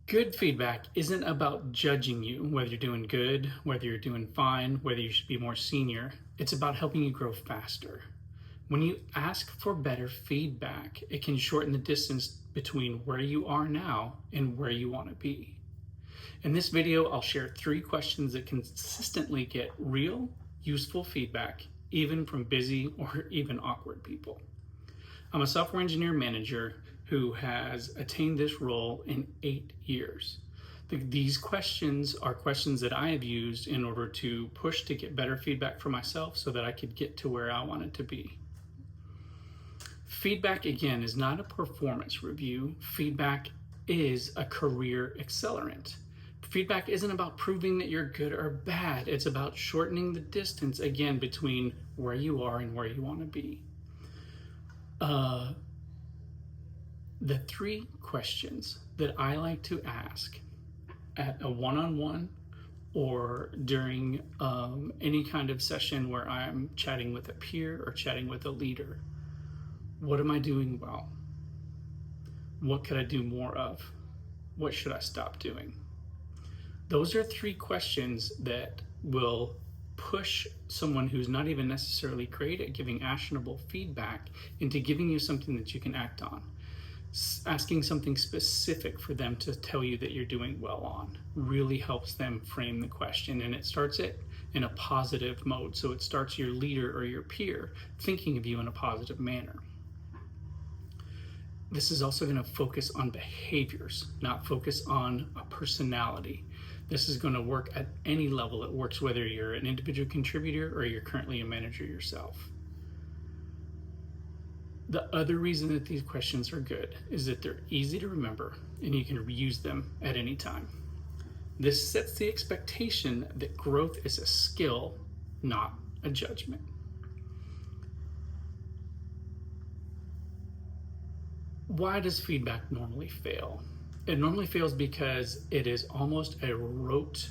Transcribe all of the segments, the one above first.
Good feedback isn't about judging you, whether you're doing good, whether you're doing fine, whether you should be more senior. It's about helping you grow faster. When you ask for better feedback, it can shorten the distance between where you are now and where you want to be. In this video, I'll share 3 questions that consistently get real, useful feedback, even from busy or even awkward people. I'm a software engineer manager who has attained this role in 8 years. These questions are questions that I have used in order to push to get better feedback for myself so that I could get to where I wanted to be. Feedback, again, is not a performance review. Feedback is a career accelerant. Feedback isn't about proving that you're good or bad. It's about shortening the distance, again, between where you are and where you want to be. The 3 questions that I like to ask at a one-on-one or during any kind of session where I'm chatting with a peer or chatting with a leader. What am I doing well? What could I do more of? What should I stop doing? Those are 3 questions that will push someone who's not even necessarily great at giving actionable feedback into giving you something that you can act on. Asking something specific for them to tell you that you're doing well on really helps them frame the question, and it starts it in a positive mode. So it starts your leader or your peer thinking of you in a positive manner. This is also going to focus on behaviors, not focus on a personality. This is going to work at any level. It works whether you're an individual contributor or you're currently a manager yourself. The other reason that these questions are good is that they're easy to remember and you can reuse them at any time. This sets the expectation that growth is a skill, not a judgment. Why does feedback normally fail? It normally fails because it is almost a rote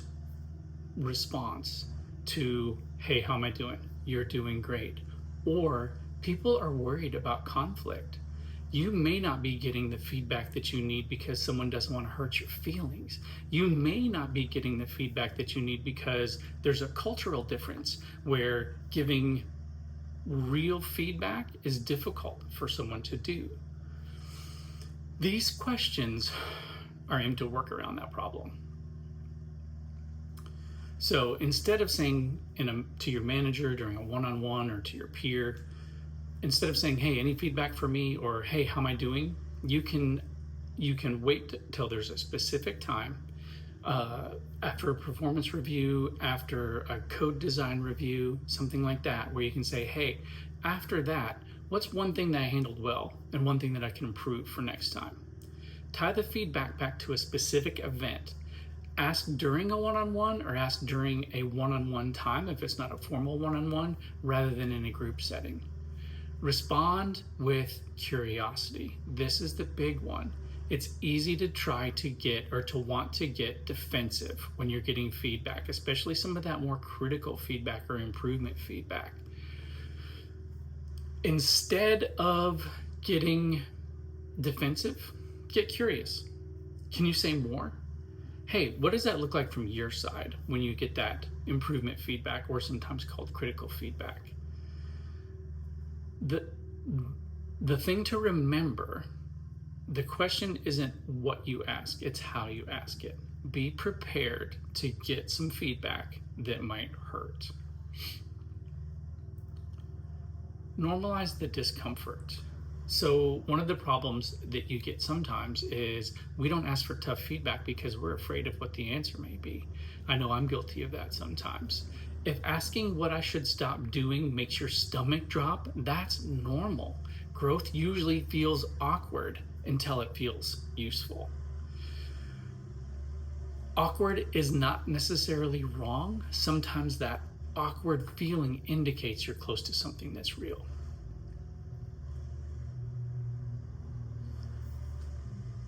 response to, hey, how am I doing? You're doing great. Or people are worried about conflict. You may not be getting the feedback that you need because someone doesn't want to hurt your feelings. You may not be getting the feedback that you need because there's a cultural difference where giving real feedback is difficult for someone to do. These questions are aimed to work around that problem. So instead of saying to your manager during a one-on-one or to your peer, instead of saying, hey, any feedback for me, or hey, how am I doing? You can wait till there's a specific time, after a performance review, after a code design review, something like that, where you can say, hey, after that, what's one thing that I handled well and one thing that I can improve for next time? Tie the feedback back to a specific event. Ask during a one-on-one or ask during a one-on-one time if it's not a formal one-on-one, rather than in a group setting. Respond with curiosity. This is the big one. It's easy to try to get or to want to get defensive when you're getting feedback, especially some of that more critical feedback or improvement feedback. Instead of getting defensive, get curious. Can you say more? Hey, what does that look like from your side when you get that improvement feedback, or sometimes called critical feedback? The thing to remember, the question isn't what you ask, it's how you ask it. Be prepared to get some feedback that might hurt. Normalize the discomfort. So one of the problems that you get sometimes is we don't ask for tough feedback because we're afraid of what the answer may be. I know I'm guilty of that sometimes. If asking what I should stop doing makes your stomach drop, that's normal. Growth usually feels awkward until it feels useful. Awkward is not necessarily wrong. Sometimes that awkward feeling indicates you're close to something that's real.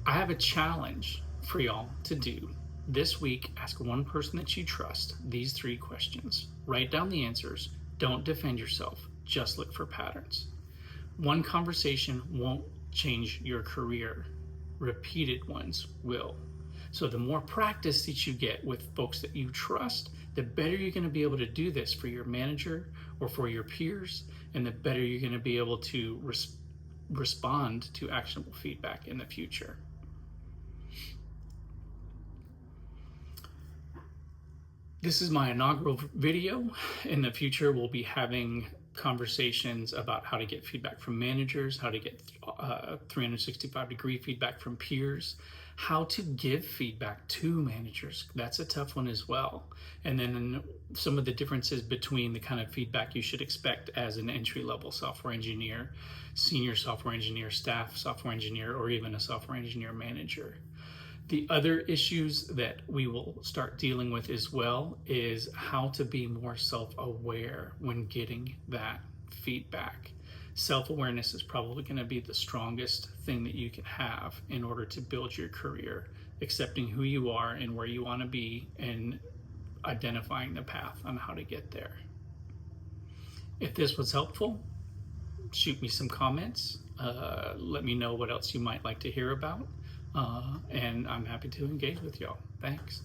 I have a challenge for y'all to do. This week, ask one person that you trust these 3 questions. Write down the answers. Don't defend yourself. Just look for patterns. One conversation won't change your career. Repeated ones will. So the more practice that you get with folks that you trust, the better you're going to be able to do this for your manager or for your peers, and the better you're going to be able to respond to actionable feedback in the future. This is my inaugural video. In the future, we'll be having conversations about how to get feedback from managers, how to get 365-degree feedback from peers, how to give feedback to managers. That's a tough one as well. And then some of the differences between the kind of feedback you should expect as an entry-level software engineer, senior software engineer, staff software engineer, or even a software engineer manager. The other issues that we will start dealing with as well is how to be more self-aware when getting that feedback. Self-awareness is probably going to be the strongest thing that you can have in order to build your career, accepting who you are and where you want to be, and identifying the path on how to get there. If this was helpful, shoot me some comments. Let me know what else you might like to hear about. And I'm happy to engage with y'all. Thanks.